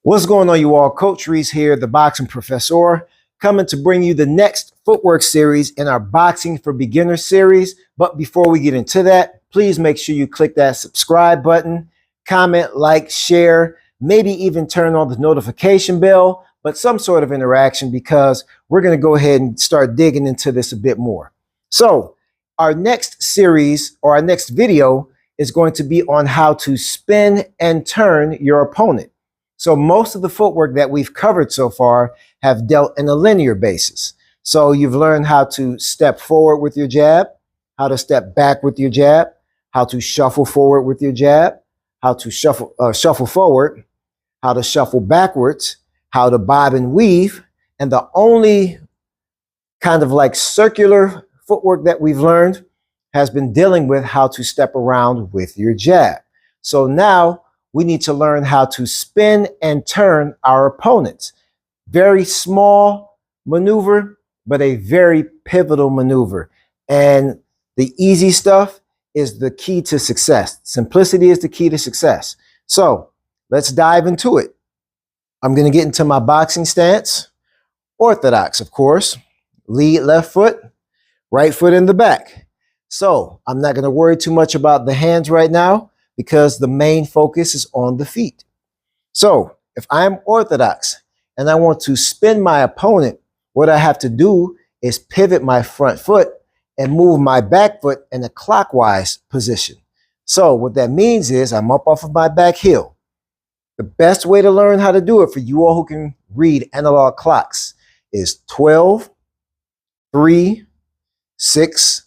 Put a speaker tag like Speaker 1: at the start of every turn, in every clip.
Speaker 1: What's going on, you all? Coach Reese here, the boxing professor, coming to bring you the next footwork series in our Boxing for Beginners series. But before we get into that, please make sure you click that subscribe button, comment, like, share, maybe even turn on the notification bell, but some sort of interaction, because we're going to go ahead and start digging into this a bit more. So our next series, or our next video, is going to be on how to spin and turn your opponent. So most of the footwork that we've covered so far have dealt in a linear basis. So you've learned how to step forward with your jab, how to step back with your jab, how to shuffle forward with your jab, how to shuffle forward, how to shuffle backwards, how to bob and weave. And the only kind of like circular footwork that we've learned has been dealing with how to step around with your jab. So now we need to learn how to spin and turn our opponents. Very small maneuver, but a very pivotal maneuver. And the easy stuff is the key to success. Simplicity is the key to success. So let's dive into it. I'm going to get into my boxing stance. Orthodox, of course. Lead left foot, right foot in the back. So I'm not going to worry too much about the hands right now, because the main focus is on the feet. So if I'm orthodox and I want to spin my opponent, what I have to do is pivot my front foot and move my back foot in a clockwise position. So what that means is I'm up off of my back heel. The best way to learn how to do it for you all who can read analog clocks is 12, 3, 6,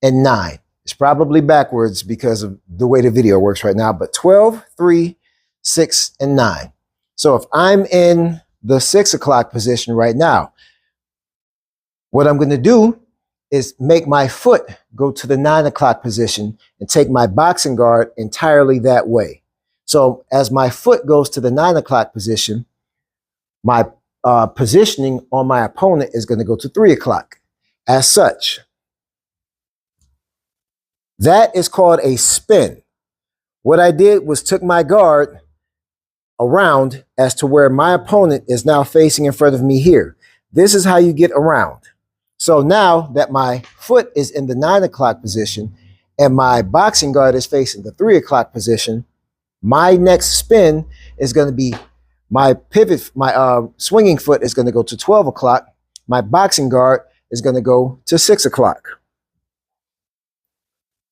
Speaker 1: and 9. It's probably backwards because of the way the video works right now, but 12, 3, 6, and 9. So if I'm in the 6 o'clock position right now, what I'm going to do is make my foot go to the 9 o'clock position and take my boxing guard entirely that way. So as my foot goes to the 9 o'clock position, my positioning on my opponent is going to go to 3 o'clock. As such, that is called a spin. What I did was took my guard around as to where my opponent is now facing in front of me here. This is how you get around. So now that my foot is in the 9 o'clock position and my boxing guard is facing the 3 o'clock position, my next spin is going to be my pivot, my swinging foot is going to go to 12 o'clock. My boxing guard is going to go to 6 o'clock.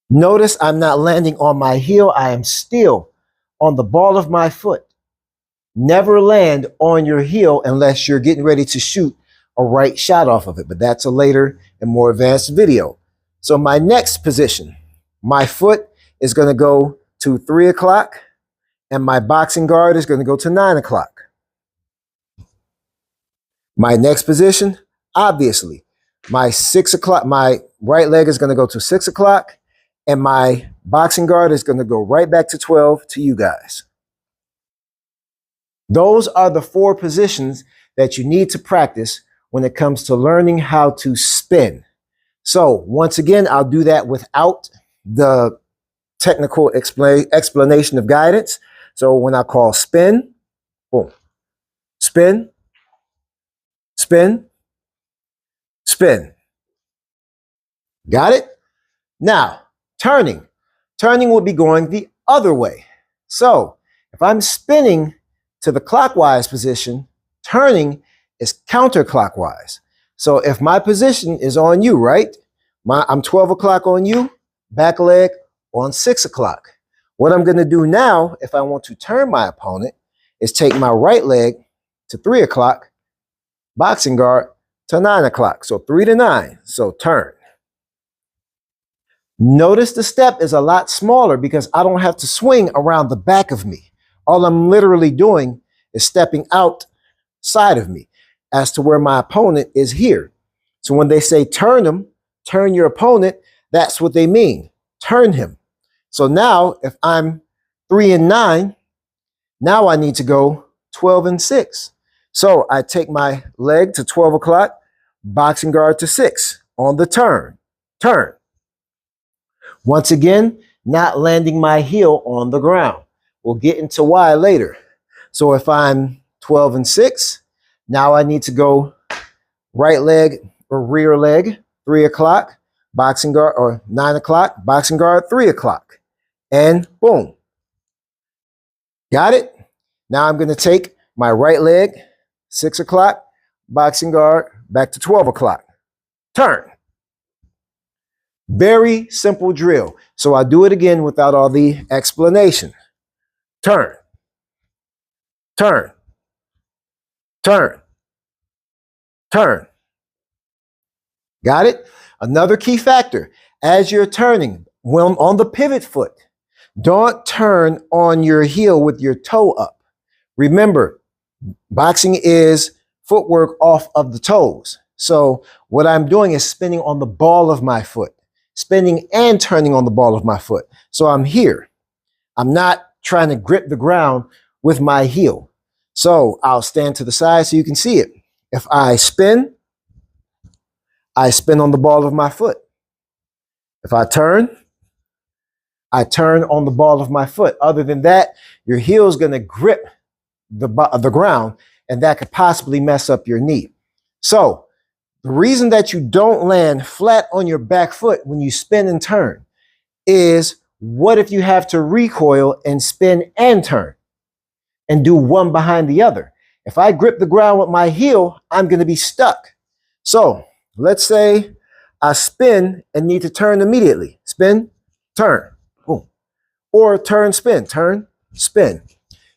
Speaker 1: Notice I'm not landing on my heel. I am still on the ball of my foot. Never land on your heel unless you're getting ready to shoot a right shot off of it, but that's a later and more advanced video. So my next position, my foot is going to go to 3 o'clock and my boxing guard is going to go to 9 o'clock. My next position, obviously, my 6 o'clock, my right leg is going to go to 6 o'clock. And my boxing guard is going to go right back to 12 to you guys. Those are the 4 positions that you need to practice when it comes to learning how to spin. So once again, I'll do that without the technical explanation of guidance. So when I call spin, boom, spin, spin, spin. Got it? Now, turning would be going the other way. So if I'm spinning to the clockwise position, turning is counterclockwise. So if my position is on you, right? I'm 12 o'clock on you, back leg on 6 o'clock. What I'm going to do now, if I want to turn my opponent, is take my right leg to 3 o'clock, boxing guard to 9 o'clock. So 3 to 9. So turn. Notice the step is a lot smaller because I don't have to swing around the back of me. All I'm literally doing is stepping outside of me as to where my opponent is here. So when they say turn him, turn your opponent, that's what they mean. Turn him. So now if I'm 3 and 9, now I need to go 12 and 6. So I take my leg to 12 o'clock, boxing guard to 6 on the turn. Turn. Once again, not landing my heel on the ground. We'll get into why later. So if I'm 12 and 6, now I need to go right leg or rear leg, 3 o'clock, boxing guard, or 9 o'clock, boxing guard, 3 o'clock. And boom. Got it? Now I'm going to take my right leg, 6 o'clock, boxing guard, back to 12 o'clock. Turn. Very simple drill. So I'll do it again without all the explanation. Turn. Turn. Turn. Turn. Got it? Another key factor, as you're turning, when on the pivot foot, don't turn on your heel with your toe up. Remember, boxing is footwork off of the toes. So what I'm doing is spinning on the ball of my foot, spinning and turning on the ball of my foot. So I'm here. I'm not trying to grip the ground with my heel. So I'll stand to the side so you can see it. If I spin on the ball of my foot. If I turn on the ball of my foot. Other than that, your heel is going to grip the ground, and that could possibly mess up your knee. So the reason that you don't land flat on your back foot when you spin and turn is, what if you have to recoil and spin and turn and do one behind the other? If I grip the ground with my heel, I'm going to be stuck. So let's say I spin and need to turn immediately. Spin, turn, boom. Or turn, spin, spin.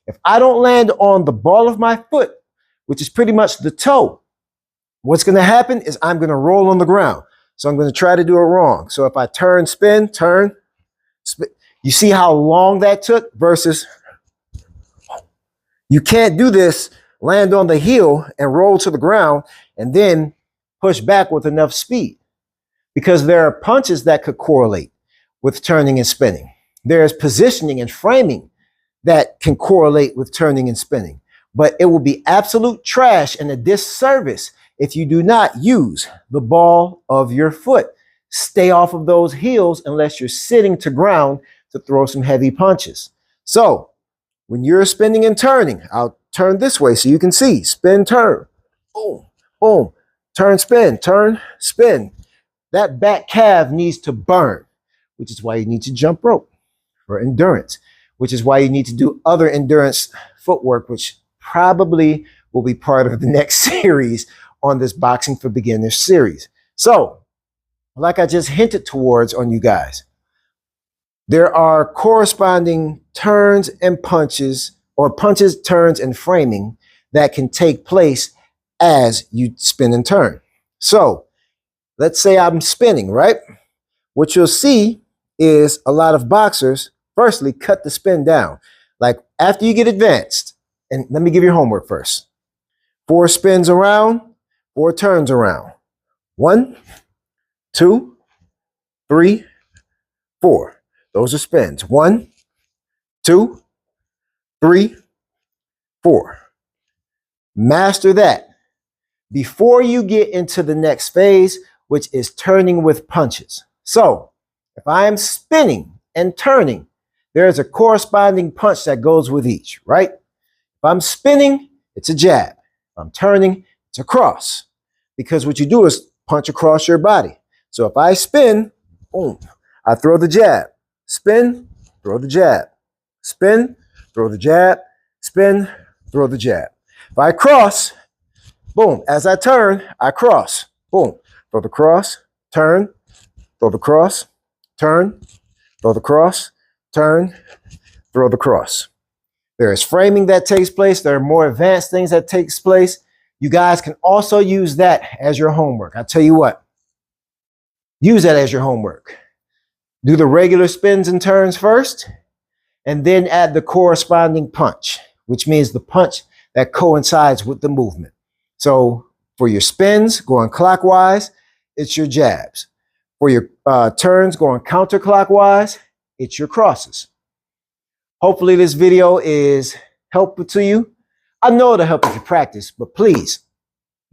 Speaker 1: If I don't land on the ball of my foot, which is pretty much the toe, what's going to happen is I'm going to roll on the ground. So I'm going to try to do it wrong. So if I turn, spin, spin. You see how long that took versus you can't do this, land on the heel and roll to the ground and then push back with enough speed, because there are punches that could correlate with turning and spinning. There's positioning and framing that can correlate with turning and spinning, but it will be absolute trash and a disservice if you do not use the ball of your foot. Stay off of those heels unless you're sitting to ground to throw some heavy punches. So when you're spinning and turning, I'll turn this way so you can see. Spin, turn, boom, boom. Turn, spin. That back calf needs to burn, which is why you need to jump rope for endurance, which is why you need to do other endurance footwork, which probably will be part of the next series on this Boxing for Beginners series. So, like I just hinted towards on you guys, there are corresponding turns and punches, or punches, turns, and framing that can take place as you spin and turn. So let's say I'm spinning, right? What you'll see is a lot of boxers, firstly, cut the spin down. Like after you get advanced, and let me give you homework first. 4 spins around, 4 turns around. 1, 2, 3, 4. Those are spins. 1, 2, 3, 4. Master that before you get into the next phase, which is turning with punches. So if I am spinning and turning, there's a corresponding punch that goes with each, right? If I'm spinning, it's a jab. If I'm turning, it's a cross. Because what you do is punch across your body. So if I spin, boom, I throw the jab. Spin, throw the jab. Spin, throw the jab. Spin, throw the jab. If I cross, boom, as I turn, I cross. Boom, throw the cross, turn, throw the cross, turn, throw the cross, turn, throw the cross. There is framing that takes place. There are more advanced things that takes place. You guys can also use that as your homework. I tell you what, use that as your homework. Do the regular spins and turns first, and then add the corresponding punch, which means the punch that coincides with the movement. So for your spins going clockwise, it's your jabs. For your turns going counterclockwise, it's your crosses. Hopefully this video is helpful to you. I know it'll help if you practice, but please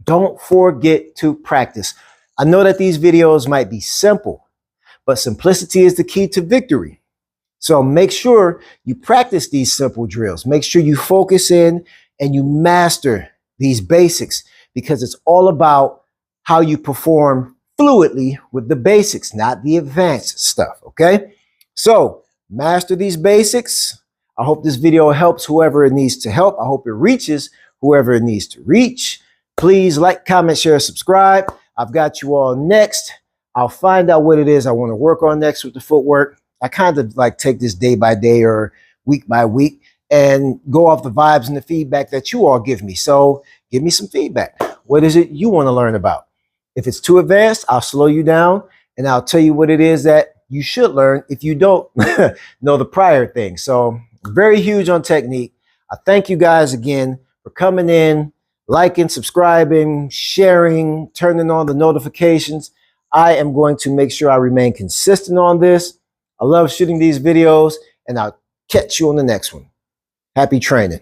Speaker 1: don't forget to practice. I know that these videos might be simple, but simplicity is the key to victory. So make sure you practice these simple drills. Make sure you focus in and you master these basics, because it's all about how you perform fluidly with the basics, not the advanced stuff, okay? So master these basics. I hope this video helps whoever it needs to help. I hope it reaches whoever it needs to reach. Please like, comment, share, subscribe. I've got you all next. I'll find out what it is I want to work on next with the footwork. I kind of like take this day by day or week by week and go off the vibes and the feedback that you all give me. So give me some feedback. What is it you want to learn about? If it's too advanced, I'll slow you down and I'll tell you what it is that you should learn if you don't know the prior thing. So very huge on technique. I thank you guys again for coming in, liking, subscribing, sharing, turning on the notifications. I am going to make sure I remain consistent on this. I love shooting these videos, and I'll catch you on the next one. Happy training.